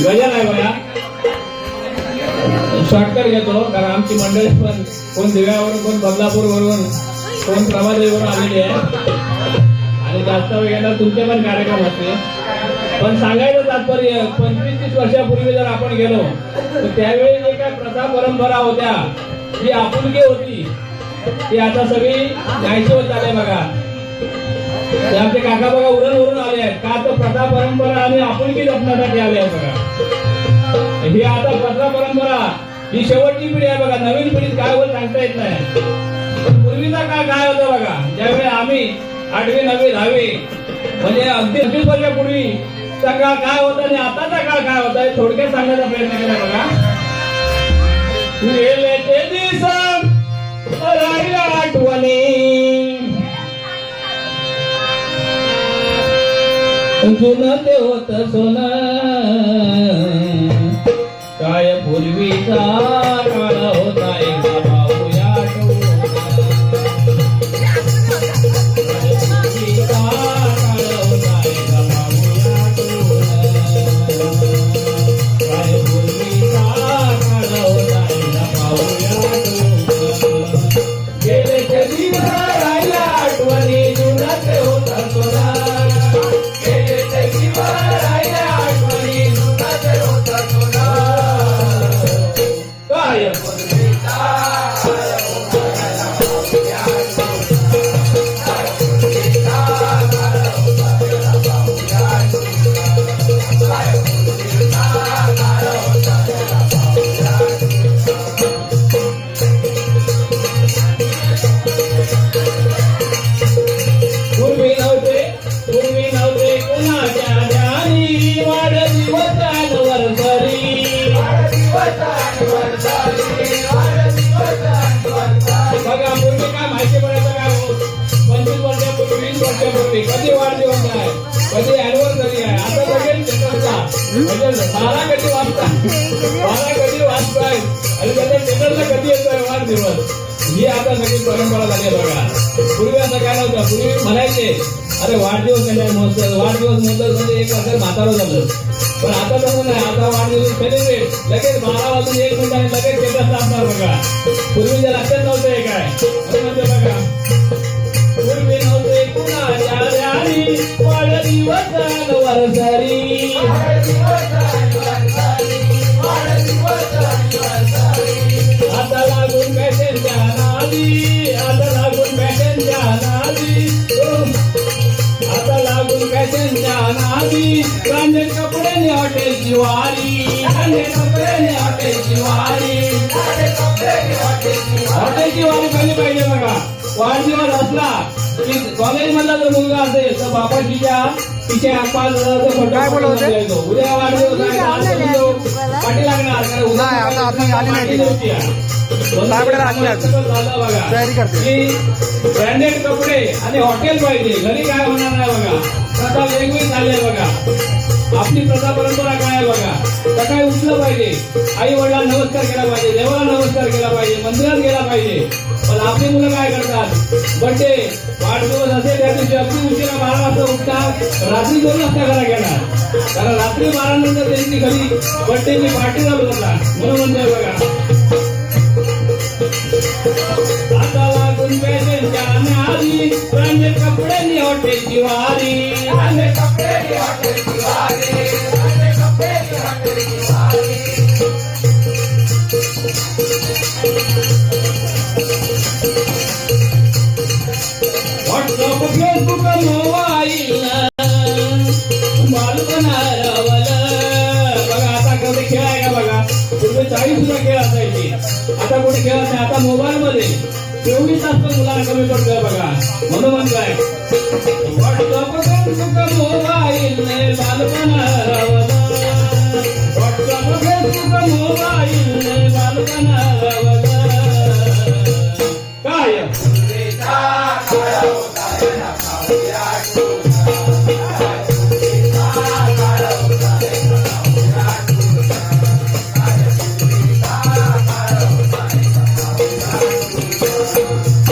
गजल आहे बघा. शॉर्टकट घेतो कारण आमची मंडळी पण कोण दिव्यावरून, कोण बदलापूरवरून, कोण प्रभादेवीवरून आलेली आहे आणि जास्त वेळ घेणार तुमचे पण कार्यक्रम असते. पण सांगायचं तात्पर्य 25-30 वर्षापूर्वी जर आपण गेलो तर त्यावेळी जे काय प्रथा परंपरा होत्या, जी आपुलकी होती, ती आता सगळी नाहीशी होत आली बघा. ते आमचे काका बघा उरण आले आहेत का, तर प्रथा परंपरा आणि आपुलकी जपण्यासाठी आले आहेत बघा. ही आता प्रथा परंपरा ही शेवटची पिढी आहे बघा. नवीन पिढीत काय होत सांगता येत नाही. पण पूर्वीचा काळ काय होता बघा, ज्यावेळी आम्ही 8वी 9वी 10वी म्हणजे अगदी 25 वर्षापूर्वीचा काळ काय होता आणि आताचा काळ काय होता हे थोडक्यात सांगण्याचा प्रयत्न केला बघा. गेले ते दिवस राहिल्या आठवणी, जुनं ते होत सोनं, काय पूर्वीचा काळ होता एकदा पाहूया आठवून. पूर्वीचा काळ होता एकदा पाहूया आठवून, काय पूर्वीचा काळ होता एकदा पाहूया आठवून. गेले ते दिवस राहिल्या आठवणी, जुनं ते होत सोनं, कधी वाढदिवस आहे, कधी अॅनिव्हर्सरी आहे, आता लगेच म्हणजे 12 कधी वाजताय आणि त्याच्या थिएटरला कधी येतोय वाढदिवस, ही आता सगळी परंपरा झाली बघा. पूर्वी असं काय नव्हतं. पूर्वी म्हणायचे अरे वाढदिवस वाढदिवस म्हणजे एक असं म्हातारं झालं. पण आता तसं नाही. आता वाढदिवस सेलिब्रेट लगेच 12 वाजून 1 मिनिटाने लगेच थिएटर असणार बघा. पूर्वीच्या लक्षात नव्हतं हे काय म्हणजे बघा. पूर्वी नव्हते कुणाच्या ध्यानी, वाढदिवस वर्षारी, आता लागून फॅशनच्या नादी, आता लागून फॅशनच्या नादी, आता लागून फॅशनच्या नादी, ब्रँडेड कपड्याने हॉटेलची वारी, ब्रँडेड कपड्याने हॉटेलची वारी, हॉटेलची वारी झाली पाहिजे बघा. वाढदिवस असला की कॉलेज मधला जर मुलगा असेल तर बाबाजीच्या तिचे काय बोलत उद्या वाढदिवस पाठी लागणार ब्रँडेड कपडे आणि हॉटेल पाहिजे. घरी काय होणार नाही बघा. प्रथा वेगवेगळी झाली आहे बघा. आपली प्रथा परंपरा काय आहे बघा. सकाळी उठलं पाहिजे, आई वडिलांना नमस्कार केला पाहिजे, देवाला नमस्कार केला पाहिजे, मंदिरात गेला पाहिजे. पण आपली मुलं काय करतात, बर्थडे वाढदिवस असेल त्या दिवशी अगदी उशिरा 12 वाजता उठतात, रात्री 2 वाजता घरा घेणार. कारण रात्री 12 नंतर त्यांची घरी बर्थडेची पार्टी चालू होतात. म्हणून म्हणतोय बघा. आता लागून फॅशनच्या नादी, ब्रँडेड कपड्यांनी हॉटेलची वारी, ब्रँडेड कपड्यांनी हॉटेलची वारी, ब्रँडेड कपड्यांनी हॉटेलची वारी. व्हॉट्सअप फेसबुक मोबाईल बघा. आता कधी खेळ आहे का बघा. पूर्वी 40 सुद्धा खेळ असायचे. आता कोणी खेळत नाही. आता मोबाईल मध्ये 24 तास पण मुलांना कमी पडतोय बघा. म्हणून म्हणताय व्हॉट्सअप फेसबुक मोबाईल